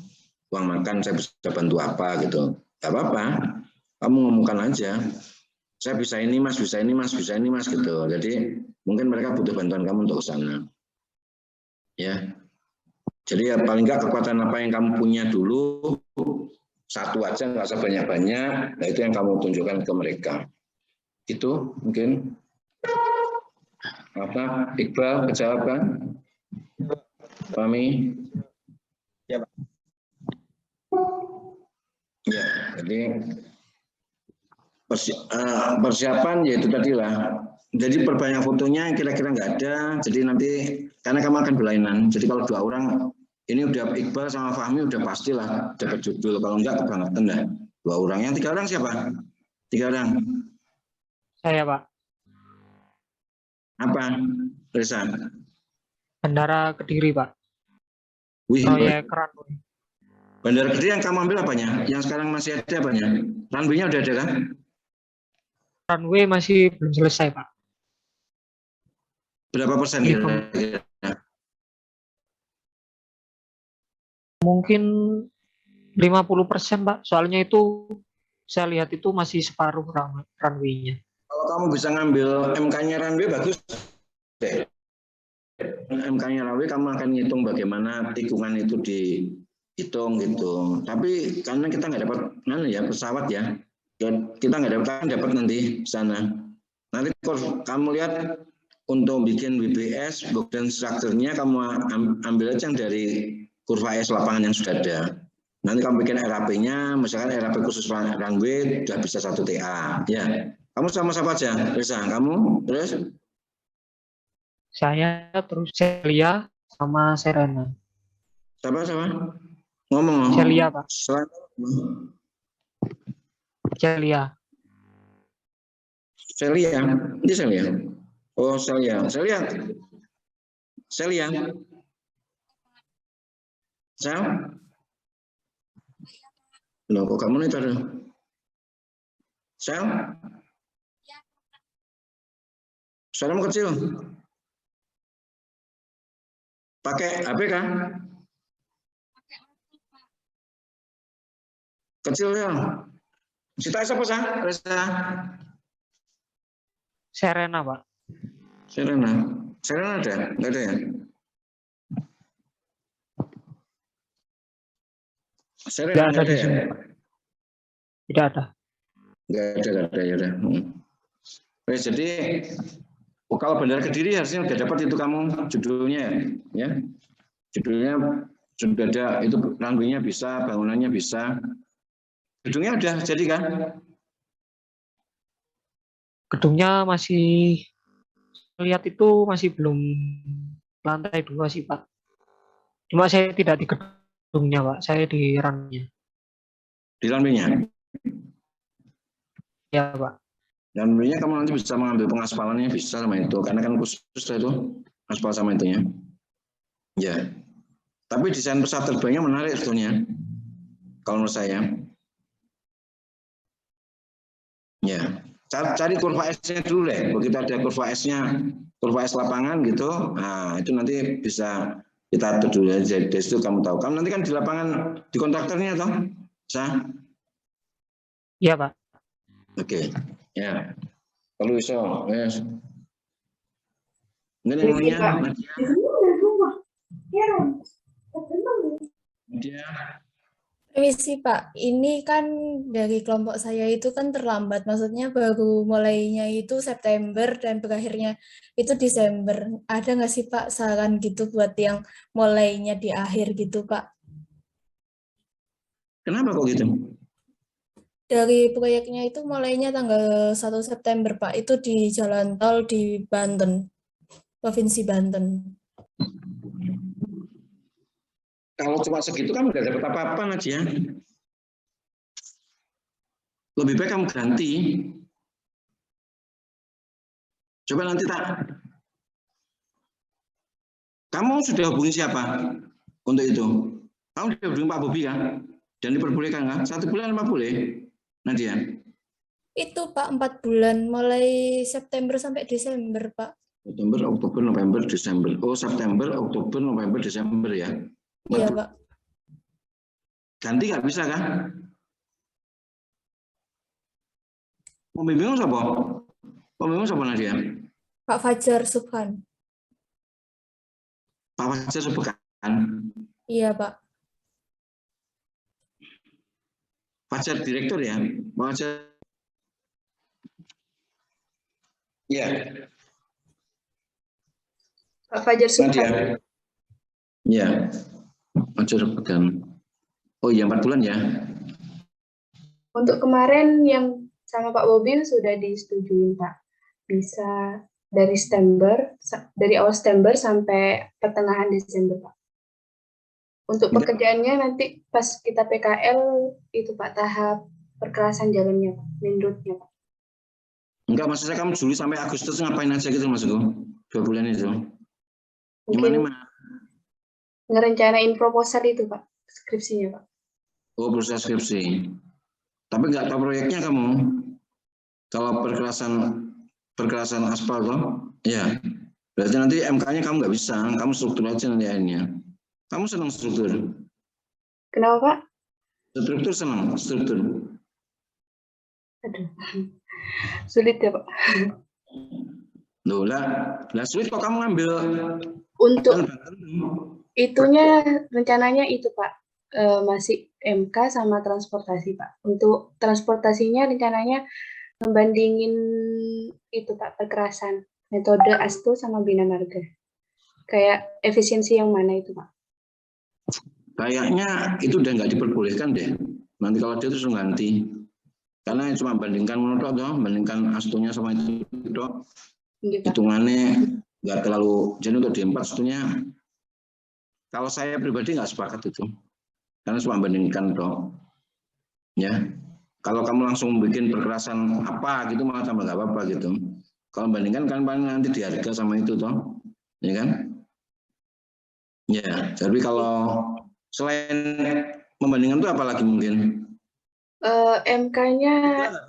Speaker 1: uang makan, saya bisa bantu apa gitu. Nggak apa-apa, kamu ngomongkan aja. Saya bisa ini Mas, bisa ini Mas, bisa ini Mas gitu. Jadi mungkin mereka butuh bantuan kamu untuk ke sana. Ya. Jadi ya paling nggak kekuatan apa yang kamu punya dulu, satu aja, nggak usah banyak-banyak. Nah itu yang kamu tunjukkan ke mereka. Itu mungkin apa? Iqbal, jawaban? Pahami?
Speaker 2: Ya, Pak.
Speaker 1: Ya, jadi persiapan yaitu tadi lah. Jadi perbanyak fotonya kira-kira nggak ada. Jadi nanti karena kamu akan berlainan. Jadi kalau 2 orang ini udah Iqbal sama Fahmi udah pastilah dapat judul. Kalau enggak kebangetan dah. 2 orang. Yang 3 orang siapa? 3 orang.
Speaker 11: Saya, Pak.
Speaker 1: Apa? Reza.
Speaker 11: Bandara Kediri, Pak.
Speaker 1: Wih,
Speaker 11: proyek runway.
Speaker 1: Bandara Kediri yang kamu ambil apanya? Yang sekarang masih ada apanya? Runway-nya udah ada kan?
Speaker 11: Runway masih belum selesai, Pak.
Speaker 1: Berapa persen kira-kira?
Speaker 11: Mungkin 50%, Pak. Soalnya itu saya lihat itu masih separuh runway-nya.
Speaker 1: Kalau kamu bisa ngambil MK-nya runway bagus deh. MK-nya runway kamu akan ngitung bagaimana tikungan itu dihitung gitu. Tapi karena kita nggak dapat pesawat ya, kita nggak dapat nanti sana. Nanti kalau kamu lihat untuk bikin WBS dan strukturnya kamu ambil aja yang dari kurva S lapangan yang sudah ada. Nanti kamu bikin RAP-nya, misalkan RAP khusus runway sudah bisa 1 TA. Ya, kamu sama siapa aja? Reza, kamu terus?
Speaker 11: Saya terus Celia sama Serena.
Speaker 1: Siapa? Ngomong.
Speaker 11: Celia, Pak. Celia.
Speaker 1: Celia. Ini Celia. Oh, Celia. Sel? Loh, kok kamu nih tadi? Sel? Suaramu kecil. Pakai HP kan? Kecil ya. Cita siapa sih? Reza.
Speaker 11: Serena, Pak.
Speaker 1: Serena ada? Nggak ada ya? Serena nggak ada ya?
Speaker 11: Tidak ada.
Speaker 1: Nggak ada ya udah. Jadi kalau Bandara Kediri harusnya udah dapat itu kamu judulnya ya. Judulnya sudah ada, itu runway-nya bisa, bangunannya bisa. Gedungnya udah jadi kan?
Speaker 11: Gedungnya masih lihat itu masih belum lantai 2 sih, Pak. Cuma saya tidak di gedungnya, Pak. Saya di runway-nya.
Speaker 1: Di runway-nya?
Speaker 11: Ya, Pak.
Speaker 1: Runway-nya kamu nanti bisa mengambil pengaspalannya bisa sama itu, karena kan khusus itu aspal sama itunya. Ya. Tapi desain pesawat terbangnya menarik sebetulnya. Kalau menurut saya. Ya. Cari kurva S-nya dulu deh. Begitu ada kurva S-nya, kurva S lapangan gitu, nah itu nanti bisa kita atur dulu aja. Dari situ kamu tahu. Kamu nanti kan di lapangan di kontraktornya toh? Bisa?
Speaker 11: Iya, Pak.
Speaker 1: Oke, ya. Kalau iso, yes. Ini namanya Nadia.
Speaker 13: Permisi Pak, ini kan dari kelompok saya itu kan terlambat, maksudnya baru mulainya itu September dan berakhirnya itu Desember. Ada nggak sih Pak saran gitu buat yang mulainya di akhir gitu Pak?
Speaker 1: Kenapa kok gitu?
Speaker 13: Dari proyeknya itu mulainya tanggal 1 September Pak, itu di jalan tol di Banten, Provinsi Banten.
Speaker 1: Kalau cuma segitu kan nggak dapat apa-apa Nadia. Lebih baik kamu ganti. Coba nanti tak. Kamu sudah hubungi siapa untuk itu? Kamu sudah hubungi Pak Bobi kan? Dan diperbolehkan kan? 1 bulan apa boleh, Nadia?
Speaker 13: Itu Pak 4 bulan, mulai September sampai Desember Pak.
Speaker 1: September, Oktober, November, Desember. Oh, September, Oktober, November, Desember ya?
Speaker 13: Iya Pak.
Speaker 1: Ganti nggak bisa kan? Pembimbing siapa? Pembimbing siapa Nadia?
Speaker 13: Pak Fajar Subhan.
Speaker 1: Pak Fajar Subhan.
Speaker 13: Iya Pak.
Speaker 1: Fajar direktur ya? Pak Fajar. Ya.
Speaker 14: Pak Fajar Subhan.
Speaker 1: Ya. Fajar Subhan. Oh iya 4 bulan ya.
Speaker 14: Untuk kemarin yang sama Pak Bobi sudah disetujui Pak. Bisa dari awal September sampai pertengahan Desember Pak. Untuk pekerjaannya nanti pas kita PKL itu Pak tahap perkerasan jalannya Pak, menurutnya Pak.
Speaker 1: Enggak, maksud saya kamu Juli sampai Agustus ngapain aja gitu maksudku? 2 bulan itu.
Speaker 14: Mungkin ngerencanain proposal itu Pak, skripsinya Pak.
Speaker 1: Oh, proses skripsi. Tapi nggak tahu proyeknya kamu. Kalau perkerasan aspal toh, ya. Berarti nanti MK-nya kamu nggak bisa. Kamu struktur aja nanti akhirnya. Kamu senang struktur?
Speaker 14: Kenapa Pak?
Speaker 1: Struktur senang, struktur.
Speaker 14: Aduh, sulit ya Pak.
Speaker 1: Loh lah sulit kok kamu ngambil.
Speaker 14: Untuk itunya rencananya itu Pak. Masih MK sama transportasi Pak. Untuk transportasinya rencananya membandingin itu Pak, perkerasan metode ASTO sama Bina Marga. Kayak efisiensi yang mana itu Pak?
Speaker 1: Kayaknya itu udah nggak diperbolehkan deh. Nanti kalau dia terus ganti. Karena cuma bandingkan menurut toh, bandingkan ASTO-nya sama itu toh. Hitungannya nggak terlalu. Jadi untuk D4 sebetulnya kalau saya pribadi nggak sepakat itu. Karena cuma bandingkan toh, ya. Kalau kamu langsung bikin perkerasan apa gitu malah tambah nggak apa-apa gitu. Kalau bandingkan kan paling nanti di harga sama itu toh, ya kan? Ya. Jadi kalau selain membandingkan itu apa lagi mungkin?
Speaker 14: MK-nya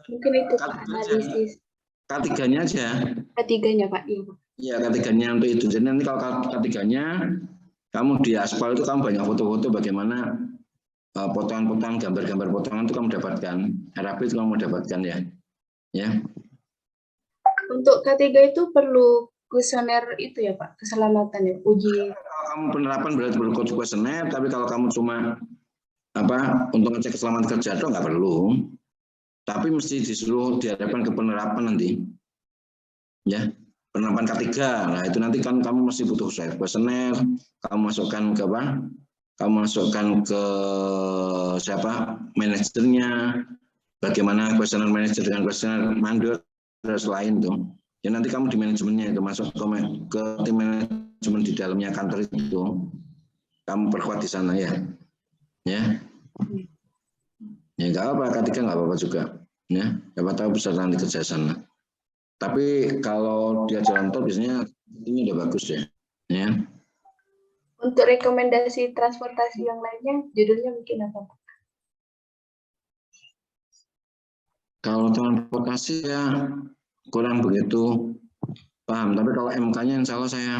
Speaker 14: mungkin itu Pak, analisis.
Speaker 1: K3-nya aja.
Speaker 14: K3-nya Pak, iya Pak.
Speaker 1: Iya, K3-nya untuk itu. Jadi nanti kalau K3-nya kamu di aspal itu kamu banyak foto-foto bagaimana potongan-potongan, gambar-gambar potongan itu kamu dapatkan. RAP itu kamu dapatkan ya. Ya.
Speaker 14: Untuk K3 itu perlu kuesioner itu ya Pak, keselamatan ya, uji.
Speaker 1: Kalau kamu penerapan berarti perlu kuesioner, tapi kalau kamu cuma untuk ngecek keselamatan kerja itu nggak perlu. Tapi mesti disuruh dihadapkan ke penerapan nanti. Ya. Penerapan K3. Nah, itu nanti kan kamu masih butuh kuesioner, kamu masukkan ke apa? Kamu masukkan ke siapa manajernya, bagaimana kuesioner manajer dengan kuesioner mandor dan selain itu. Ya nanti kamu di manajemennya itu masuk ke tim manajemen di dalamnya kantor itu, kamu perkuat di sana ya, ya, ya nggak apa K3 nggak apa-apa juga, ya, siapa tahu bisa nanti kerja sana. Tapi kalau dia jalan tol biasanya ini udah bagus ya, ya.
Speaker 14: Untuk rekomendasi transportasi yang lainnya, judulnya mungkin apa Pak?
Speaker 1: Kalau transportasi ya kurang begitu paham, tapi kalau MK-nya insya Allah saya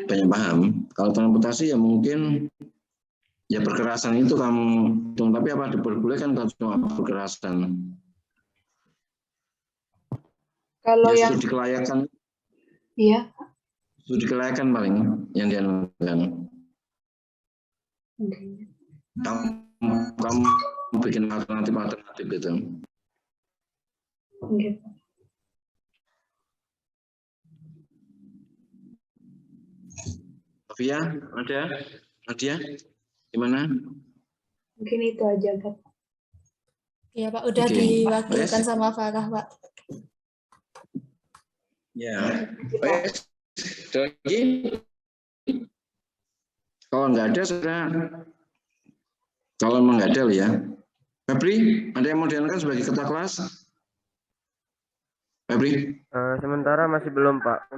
Speaker 1: banyak paham. Kalau transportasi ya mungkin ya perkerasan itu kamu, tapi apa diperbolehkan kalau cuma perkerasan?
Speaker 14: Kalau
Speaker 1: Ya
Speaker 14: yang
Speaker 1: studi kelayakan,
Speaker 14: iya,
Speaker 1: studi kelayakan paling yang dianukan. Kamu bikin alternatif gitu.
Speaker 14: Oke.
Speaker 1: Sofia, Nadia, gimana?
Speaker 14: Mungkin itu aja, Pak.
Speaker 13: Ya Pak, udah
Speaker 1: Oke.
Speaker 13: diwakilkan sama Farah Pak.
Speaker 1: Ya, wes. Lagi. Kalau nggak ada, sudah. Kalau memang nggak ada ya. Febri, ada yang mau dianukan sebagai ketua kelas? Febri?
Speaker 15: Sementara masih belum Pak.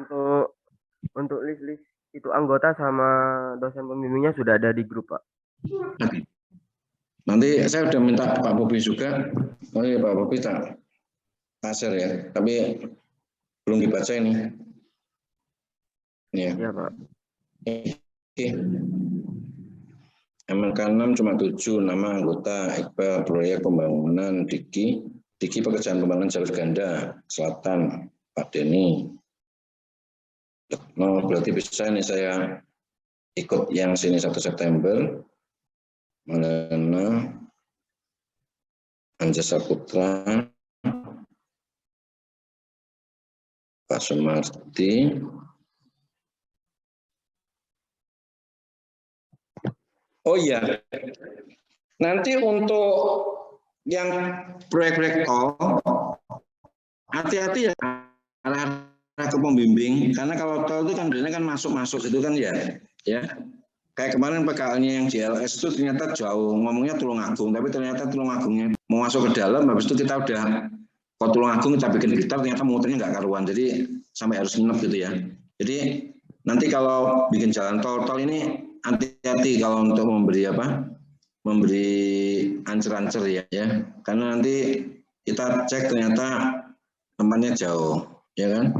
Speaker 15: Untuk list itu anggota sama dosen pembimbingnya sudah ada di grup Pak.
Speaker 1: Nanti saya sudah minta Pak Bobi juga. Oh iya Pak Bobi tak share ya. Tapi belum dibaca ini. Ya.
Speaker 15: Iya Pak.
Speaker 1: Oke. MLK 6 cuma 7 nama anggota Iqbal proyek pembangunan Diki pekerjaan pembangunan jalur ganda selatan Pak Denny. No, berarti bisa nih saya ikut yang sini 1 September. Malena Anja Saputra, Pak Sumarti, oh iya, nanti untuk yang proyek-proyek tol, hati-hati ya arah ke pembimbing, karena kalau tol itu kan sebenarnya kan masuk itu kan ya. Kayak kemarin PKL-nya yang JLS itu ternyata jauh, ngomongnya Tulungagung, tapi ternyata Tulungagungnya mau masuk ke dalam, habis itu kita udah ke Tulungagung kita bikin gitar, ternyata muternya nggak karuan, jadi sampai harus nginep gitu ya. Jadi nanti kalau bikin jalan tol ini hati-hati kalau untuk memberi ancer-ancer ya, karena nanti kita cek ternyata tempatnya jauh, ya kan?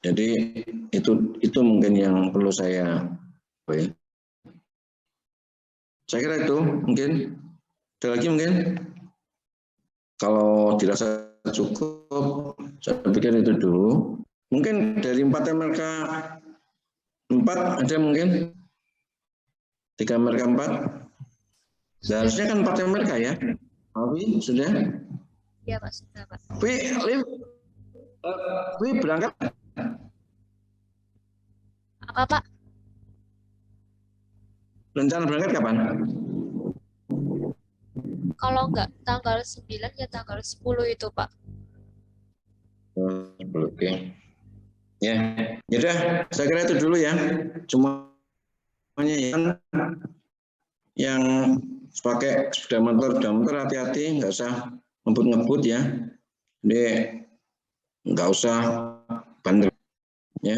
Speaker 1: Jadi itu mungkin yang perlu saya. Saya kira itu mungkin. Ada lagi mungkin? Kalau dirasa cukup, saya pikir itu dulu. Mungkin dari 4 MLK 4 ada mungkin? 3 MLK 4? Seharusnya kan 4 MLK ya? Awi, sudah?
Speaker 8: Iya Pak, sudah Pak.
Speaker 1: Wi berangkat?
Speaker 8: Apa Pak?
Speaker 1: Rencana berangkat kapan?
Speaker 8: Kalau nggak tanggal 9 ya tanggal 10 itu Pak.
Speaker 1: Oke. Ya, yaudah, saya kira itu dulu ya. Semuanya yang pakai sepeda motor hati-hati, nggak usah ngebut ya. Jadi nggak usah bandel ya.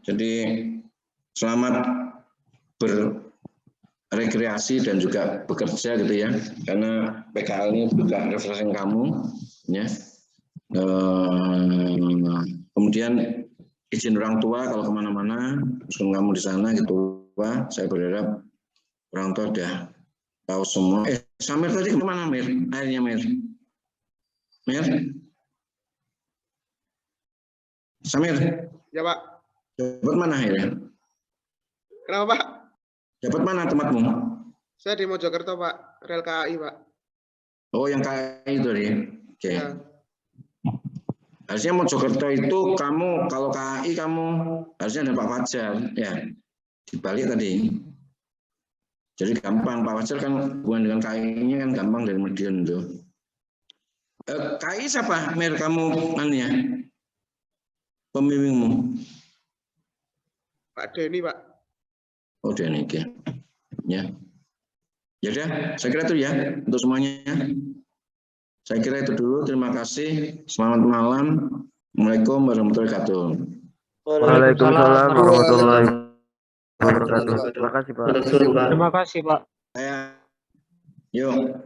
Speaker 1: Jadi selamat berrekreasi dan juga bekerja gitu ya, karena PKL ini juga refreshing kamu ya. Kemudian izin orang tua kalau kemana-mana, meskipun kamu di sana gitu Pak, saya berharap orang tua udah tahu semua. Samir tadi kemana Mir? Akhirnya Mir? Samir?
Speaker 16: Ya Pak.
Speaker 1: Dapat mana akhirnya?
Speaker 16: Kenapa Pak?
Speaker 1: Dapat mana tempatmu?
Speaker 16: Saya di Mojokerto Pak, rel KAI Pak.
Speaker 1: Oh yang KAI itu ya? Oke.
Speaker 16: Ya.
Speaker 1: Harusnya Mojokerto itu kamu, kalau KAI kamu harusnya ada Pak Fajar ya. Dibalik tadi. Jadi gampang, Pak Fajar kan hubungan dengan KAI-nya kan gampang dari Madiun tuh. KAI siapa? Mir kamu ya? Pembimbingmu?
Speaker 16: Pak Denny Pak.
Speaker 1: Oh Denny, oke. Ya. Yaudah, saya kira itu ya untuk semuanya. Saya kira itu dulu. Terima kasih. Selamat malam. Assalamualaikum warahmatullahi wabarakatuh.
Speaker 15: Waalaikumsalam warahmatullahi wabarakatuh. Terima kasih Pak.
Speaker 11: Terima kasih Pak.
Speaker 1: Yuk.